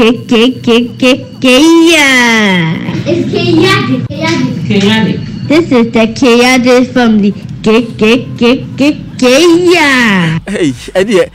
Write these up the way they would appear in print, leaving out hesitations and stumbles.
It's chaotic. This is the chaotic family. Hey, Eddie.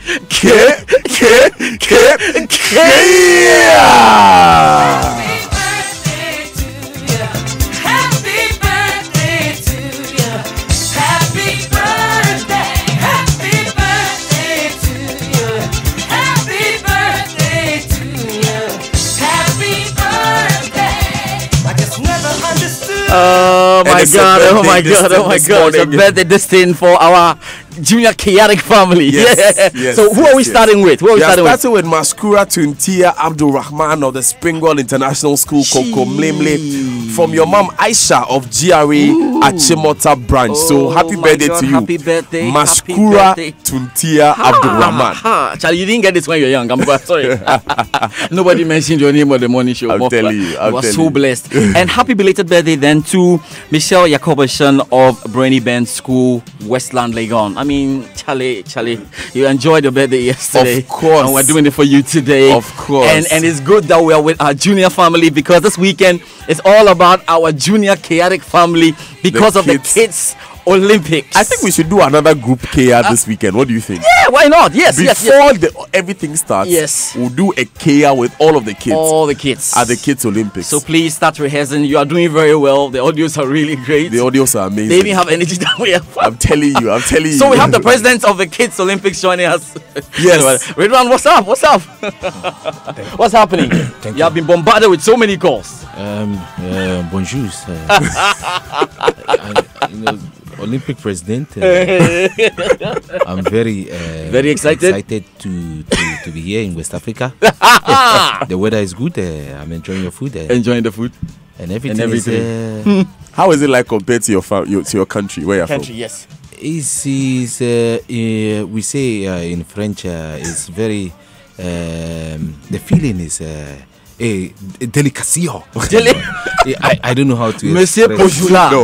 Oh my god, oh my god, oh my god. It's a birthday destined for our junior chaotic family. Yes. So who are we starting with? We are starting with Maskura Tuntia Abdul Rahman of the Springwell International School, Koko Mlemle, from your mom Aisha of GRA Achimota branch. So happy birthday to you. Happy birthday. Maskura Tuntia Abdul Rahman. Charlie, you didn't get this when you were young. I'm sorry. Nobody mentioned your name on the morning show. I'm telling you. I was so blessed. And happy belated birthday then to Michelle Jacobson of Brainy Bend School, Westland, Legon. I mean, Charlie, you enjoyed your birthday yesterday. Of course. And we're doing it for you today. Of course. And it's good that we are with our junior family, because this weekend is all about our junior chaotic family because of the kids Olympics. I think we should do another group KR this weekend. What do you think? Yeah, why not? Yes, Before everything starts, yes, we'll do a KR with all of the kids. All the kids at the Kids Olympics. So please start rehearsing. You are doing very well. The audios are really great. The audios are amazing. They even have energy that we have. I'm telling you. So we have the president of the Kids Olympics joining us. Yes. Redwan, what's up? What's happening? You have been bombarded with so many calls. Bonjour. Olympic president. I'm very excited to be here in West Africa. The weather is good. I'm enjoying your food. Enjoying the food and everything. Is, how is it like compared to your country? Where you're from? Yes. We say in French, it's very. The feeling is. A delicacy. I don't know how to. Monsieur Pojula. No.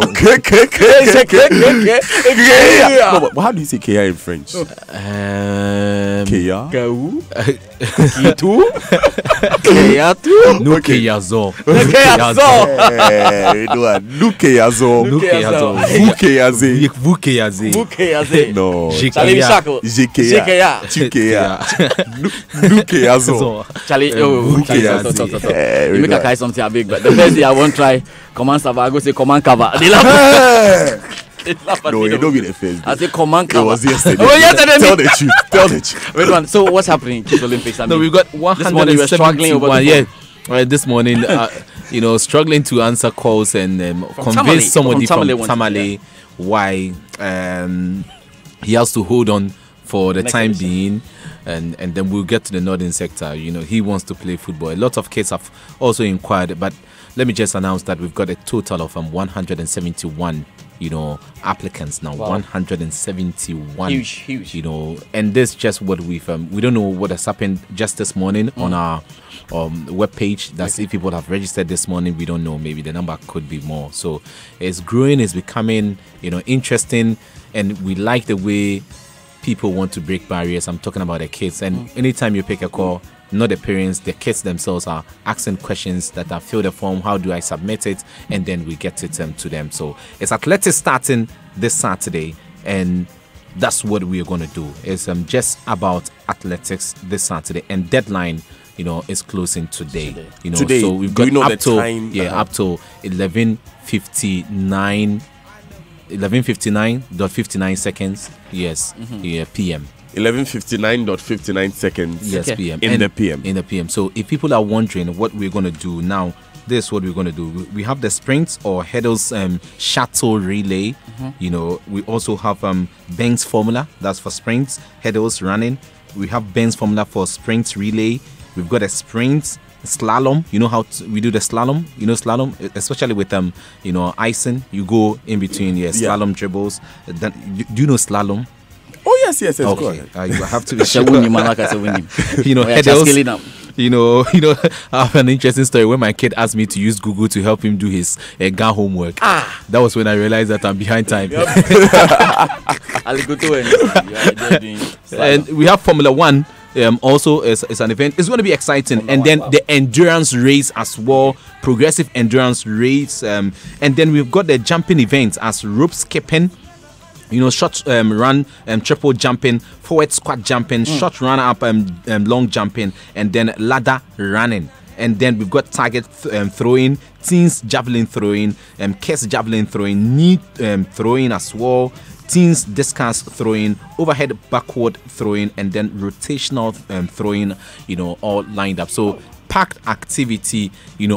But how do you say Kea in French? Kea? Kitu? Keatu? Nukeyazo. Nukeyazo. Vukeyaze. No. Jekea. Nukeyazo. Charlie, you make a guy something big, but the first day I won't try. Command Sava, I go say command cover. They laugh. No, you don't be the first. I say command cover. It was yesterday. Oh, yesterday. Tell the truth. Wait one. So what's happening? Kids Olympics. No, we got 171. This morning, struggling to answer calls and convince somebody from Tamale why he has to hold on for the time being. And then we'll get to the northern sector. He wants to play football. A lot of kids have also inquired, but let me just announce that we've got a total of 171 applicants now. Wow. 171. Huge. And this just what we don't know what has happened just this morning on our webpage. That's if people have registered this morning, we don't know. Maybe the number could be more. So it's growing, it's becoming interesting, and we like the way people want to break barriers. I'm talking about the kids, and anytime you pick a call, not the parents, the kids themselves are asking questions that are fill the form. How do I submit it? And then we get it to them. So it's athletics starting this Saturday, and that's what we are going to do. It's just about athletics this Saturday, and deadline is closing today. Today. So we've got up to 11:59. 11:59.59 seconds. Yes, PM. 11:59.59 seconds. Yes, PM. In the PM. So if people are wondering what we're going to do now, this is what we're going to do. We have the sprints or hurdles shuttle relay. We also have Ben's formula. That's for sprints, hurdles, running. We have Ben's formula for sprints relay. We've got a sprint slalom. You know how we do the slalom? Slalom, especially with icing. You go in between slalom dribbles. Then, do you know slalom? Oh yes, okay. Go ahead. You have to be sure. I have an interesting story when my kid asked me to use Google to help him do his GAN homework. That was when I realized that I'm behind time. And we have Formula 1 also is an event. It's going to be exciting. And then the endurance race as well, progressive endurance race. And then we've got the jumping events as rope skipping, short run, triple jumping, forward squat jumping, short run up, long jumping, and then ladder running. And then we've got target throwing, teens javelin throwing, kids javelin throwing, knee throwing as well, teens discus throwing, overhead backward throwing, and then rotational throwing, all lined up. So packed activity,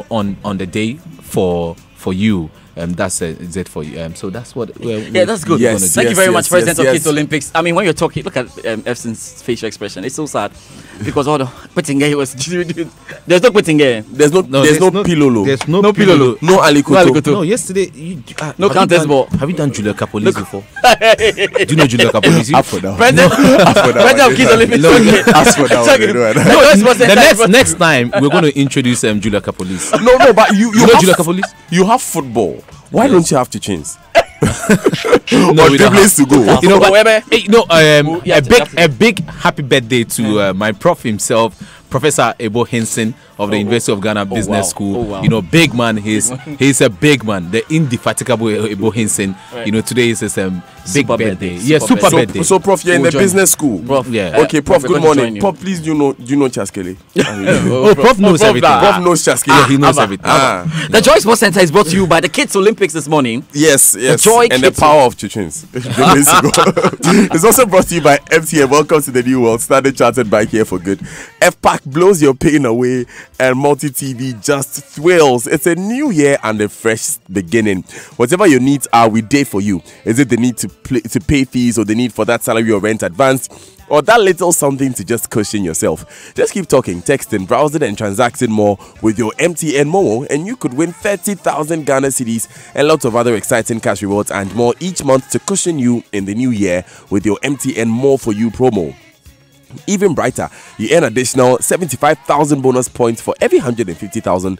on the day for you. That's it for you. So that's what. That's good. Yes, Thank you very much, President of yes. Kids Olympics. I mean, when you're talking, look at Efson's facial expression. It's so sad because all the Petinge was. There's no Petinge. There's no Pilolo. There's no Pilolo. No Alikoto. No, yesterday. No contest ball. Have you done Julia Capolis before? Do you know Julia Capolis? President of Kids Olympics. Ask for that. No, next time we're going to introduce Julia Capolis. No, but you know Julia Capolis? You have football. Why don't you have to change? No, we don't place to go. A big happy birthday to my prof himself, Professor Ebo Henson of the University of Ghana Business School. Big man. He's a big man. The indefatigable Ebo Henson. Right. Today is his big birthday. Super birthday. So, Prof, you're in the business school. Prof, yeah. Okay, Prof. Good morning. Prof, please, do you know Chaskele? Prof knows everything. Prof knows Chaskele. Yeah, he knows everything. The Joy Sports Center is brought to you by the Kids Olympics this morning. Yes. The Joy and Kids the power of Chichins. It's also brought to you by MTN. Welcome to the new world. Standard Chartered Bike here for good. FPAC blows your pain away, and multi-TV just thrills. It's a new year and a fresh beginning. Whatever your needs are, we day for you. Is it the need to pay fees, or the need for that salary or rent advance, or that little something to just cushion yourself? Just keep talking, texting, browsing, and transacting more with your MTN Momo, and you could win 30,000 Ghana cedis and lots of other exciting cash rewards and more each month to cushion you in the new year with your MTN More For You promo. Even brighter, you earn additional 75,000 bonus points for every 150,000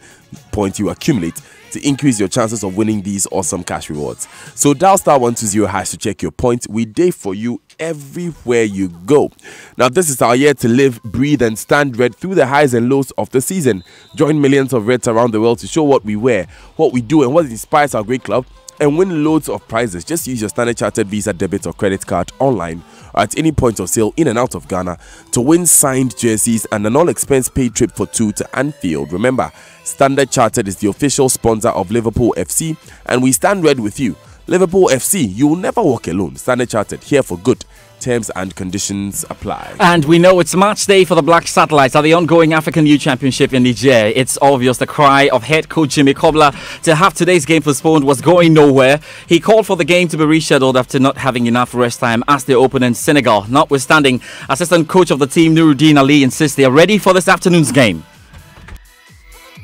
points you accumulate to increase your chances of winning these awesome cash rewards. So dial *120# to check your points. We day for you everywhere you go. Now, this is our year to live, breathe, and stand red through the highs and lows of the season. Join millions of Reds around the world to show what we wear, what we do, and what inspires our great club, and win loads of prizes. Just use your Standard Chartered Visa debit or credit card online or at any point of sale in and out of Ghana to win signed jerseys and an all-expense paid trip for two to Anfield. Remember, Standard Chartered is the official sponsor of Liverpool FC, and we stand red with you. Liverpool FC, you will never walk alone. Standard Chartered, here for good. Terms and conditions apply. And we know it's match day for the Black Satellites at the ongoing African Youth Championship in Niger. It's obvious the cry of head coach Jimmy Kobler to have today's game postponed was going nowhere. He called for the game to be rescheduled after not having enough rest time as the opponent Senegal. Notwithstanding, assistant coach of the team Nuruddin Ali insists they are ready for this afternoon's game.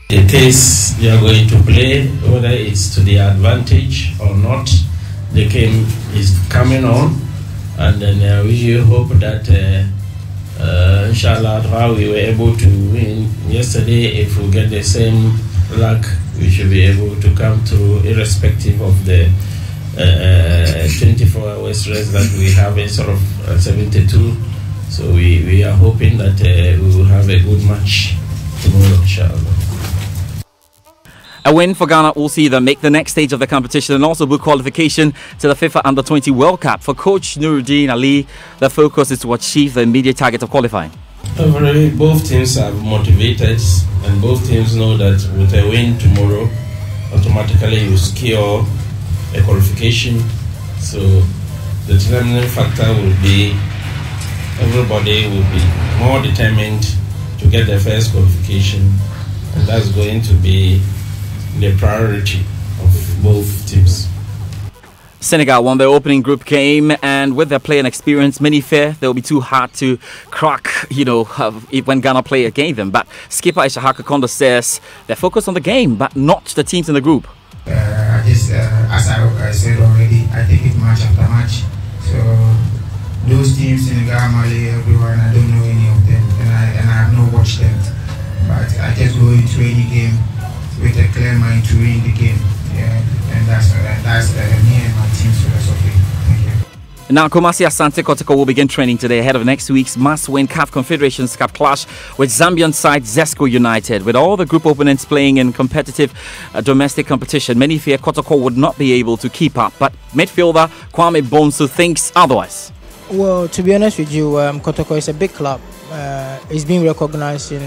The case you are going to play, whether it's to the advantage or not, the game is coming on. And then we hope that, inshallah, how we were able to win yesterday, if we get the same luck, we should be able to come through, irrespective of the 24 hours rest that we have instead of 72. So we are hoping that we will have a good match tomorrow, inshallah. A win for Ghana will see them make the next stage of the competition and also book qualification to the FIFA Under-20 World Cup. For coach Nuruddin Ali, the focus is to achieve the immediate target of qualifying. Both teams are motivated, and both teams know that with a win tomorrow, automatically you secure a qualification. So the determining factor will be everybody will be more determined to get their first qualification, and that's going to be the priority of both teams. Senegal won their opening group game, and with their play and experience, many fear they'll be too hard to crack, when Ghana play against them. But skipper Ishahaka Kondo says they're focused on the game, but not the teams in the group. As I said already, I take it match after match. So those teams, Senegal, Mali, everyone, I don't know any of them, and I have not watched them. But I just go into any game with a clear mind to win the game, and that's me and my team's philosophy. Thank you. Now, Kumasi Asante Kotoko will begin training today ahead of next week's must-win CAF Confederations Cup clash with Zambian side Zesco United. With all the group opponents playing in competitive domestic competition, many fear Kotoko would not be able to keep up. But midfielder Kwame Bonsu thinks otherwise. Well, to be honest with you, Kotoko is a big club. It's being recognized in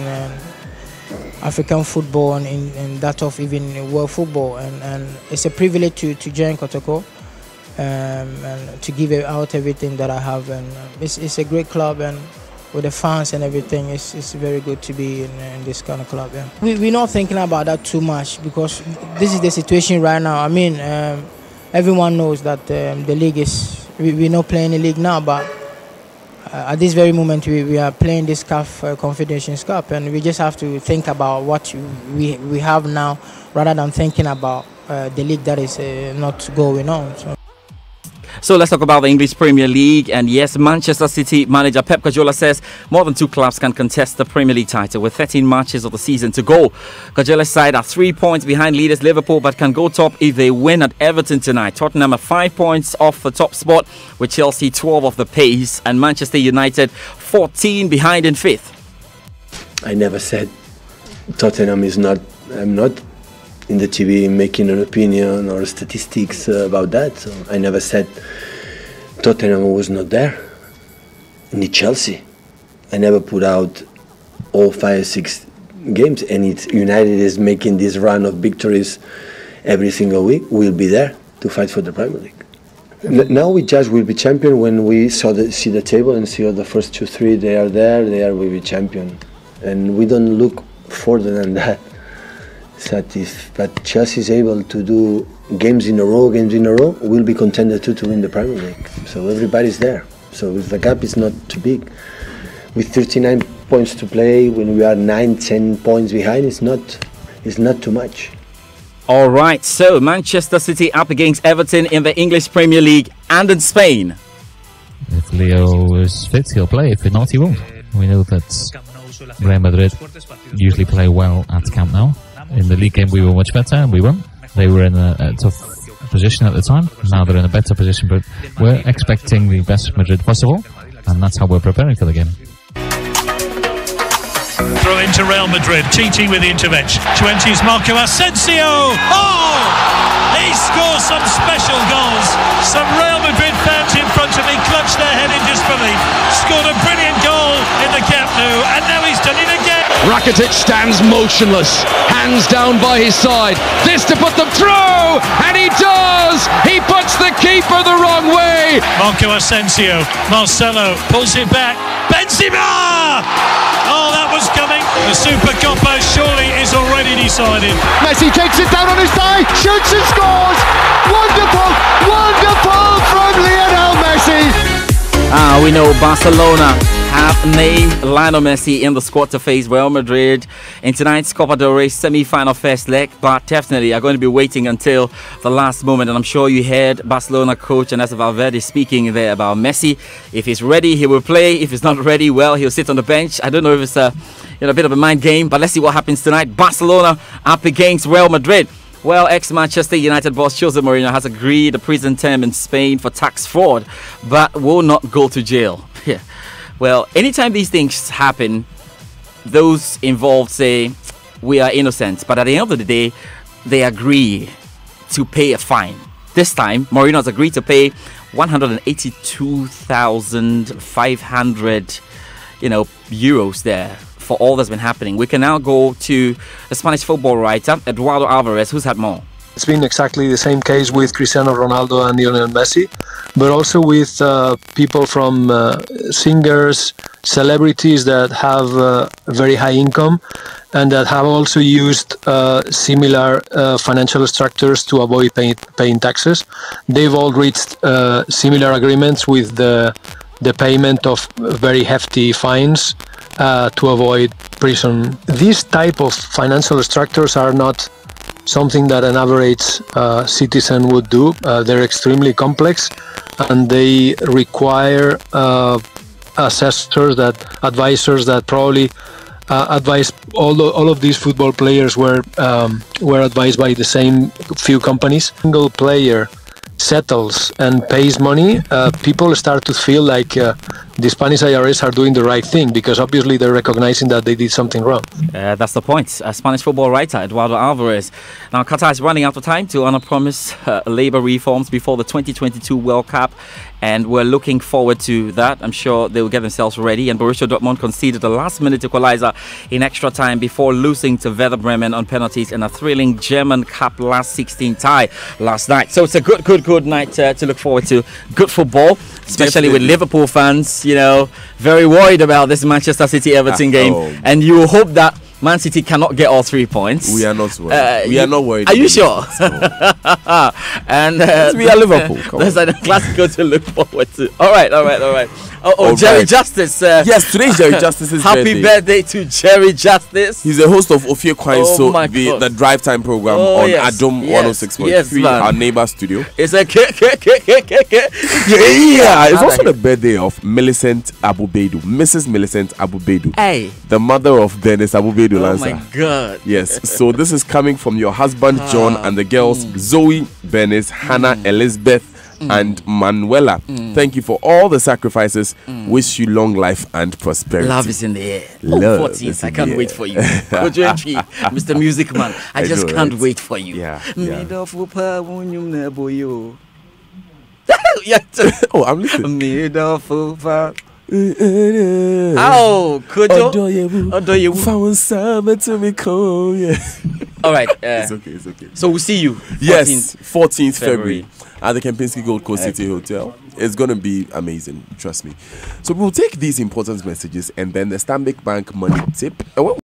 African football and in that of even world football. And it's a privilege to join Kotoko. And to give out everything that I have, and it's a great club, and with the fans and everything, it's very good to be in this kind of club. Yeah, we're not thinking about that too much because this is the situation right now. I mean, everyone knows that the league is we're not playing the league now, but at this very moment we are playing this CAF Confederations Cup, and we just have to think about what we have now rather than thinking about the league that is not going on. So let's talk about the English Premier League. And yes, Manchester City manager Pep Guardiola says more than 2 clubs can contest the Premier League title with 13 matches of the season to go. Guardiola's side are 3 points behind leaders Liverpool, but can go top if they win at Everton tonight. Tottenham are 5 points off the top spot, with Chelsea 12 off the pace, and Manchester United 14 behind in 5th. I never said Tottenham is not. I'm not in the TV making an opinion or statistics about that. So I never said Tottenham was not there. Ni Chelsea. I never put out all 5 or 6 games, and United is making this run of victories every single week. We'll be there to fight for the Premier League. Now we judge we'll be champion when we see the table and see all the first 2, 3 they are there, we'll be champion. And we don't look further than that. But Chelsea is able to do games in a row, we'll be contender to win the Premier League. So everybody's there. So the gap is not too big. With 39 points to play, when we are 9, 10 points behind, it's not too much. All right, so Manchester City up against Everton in the English Premier League and in Spain. If Leo is fit, he'll play. If not, he won't. We know that Real Madrid usually play well at Camp Nou. In the league game we were much better and we won. They were in a tough position at the time. Now they're in a better position, but we're expecting the best Madrid possible, and that's how we're preparing for the game. Throw into Real Madrid, Titi with the intervention. 20's Marco Asensio. Oh! He scores some special goals. Some Real Madrid fans in front of me clutched their head in disbelief. Scored a brilliant goal in the Camp Nou, and now he's done it again. Rakitic stands motionless, hands down by his side. This to put them through, and he does! He puts the keeper the wrong way. Marco Asensio, Marcelo pulls it back. Benzema! Oh, that was coming. The Super Copa surely is already decided. Messi takes it down on his thigh, shoots and scores. Wonderful, wonderful from Lionel Messi. We know Barcelona have named Lionel Messi in the squad to face Real Madrid in tonight's Copa del Rey semi-final first leg, but definitely are going to be waiting until the last moment. And I'm sure you heard Barcelona coach Ernesto Valverde speaking there about Messi. If he's ready, he will play. If he's not ready, well, he'll sit on the bench. I don't know if it's a bit of a mind game, but let's see what happens tonight. Barcelona up against Real Madrid. Well, ex-Manchester United boss Jose Mourinho has agreed a prison term in Spain for tax fraud, but will not go to jail. Yeah. Well, anytime these things happen, those involved say we are innocent, but at the end of the day, they agree to pay a fine. This time, Mourinho has agreed to pay 182,500, euros there for all that's been happening. We can now go to the Spanish football writer Eduardo Alvarez, who's had more. It's been exactly the same case with Cristiano Ronaldo and Lionel Messi, but also with people from singers, celebrities that have very high income and that have also used similar financial structures to avoid paying taxes. They've all reached similar agreements with the payment of very hefty fines to avoid prison. These type of financial structures are not something that an average citizen would do. They're extremely complex, and they require advisors that probably advise all of these football players were advised by the same few companies. Single player settles and pays money, people start to feel like the Spanish IRS are doing the right thing, because obviously they're recognizing that they did something wrong. That's the point. Spanish football writer Eduardo Alvarez. Now, Qatar is running out of time to honor promised labor reforms before the 2022 World Cup, and we're looking forward to that. I'm sure they will get themselves ready. And Borussia Dortmund conceded a last-minute equalizer in extra time before losing to Werder Bremen on penalties in a thrilling German Cup last 16 tie last night. So it's a good night to look forward to. Good football, especially with Liverpool fans, you know, very worried about this Manchester City-Everton game. And you hope that Man City cannot get all 3 points. We are not worried. We are not worried. Are you sure? And we are Liverpool. There's a classical to look forward to. All right. Jerry Justice. Yes, today's Jerry Justice's happy birthday to Jerry Justice. He's the host of Ofie Kwanso, the drive time program on Adom 106.3, our neighbor studio. It's a yeah. It's also the birthday of Millicent Abubedu, Mrs. Millicent Abubedu, the mother of Dennis Abubedu. Oh my God. Yes. So this is coming from your husband John and the girls Zoe, Bernice, Hannah, Elizabeth, and Manuela. Thank you for all the sacrifices. Wish you long life and prosperity. Love is in the air. Love 14th. I can't wait for you. Mr. Music Man. I just can't wait for you. Oh, I'm listening. Oh, could you? All right. It's okay. So we'll see you. 14th February at the Kempinski Gold Coast City Hotel. It's going to be amazing. Trust me. So we'll take these important messages and then the Stanbic Bank money tip.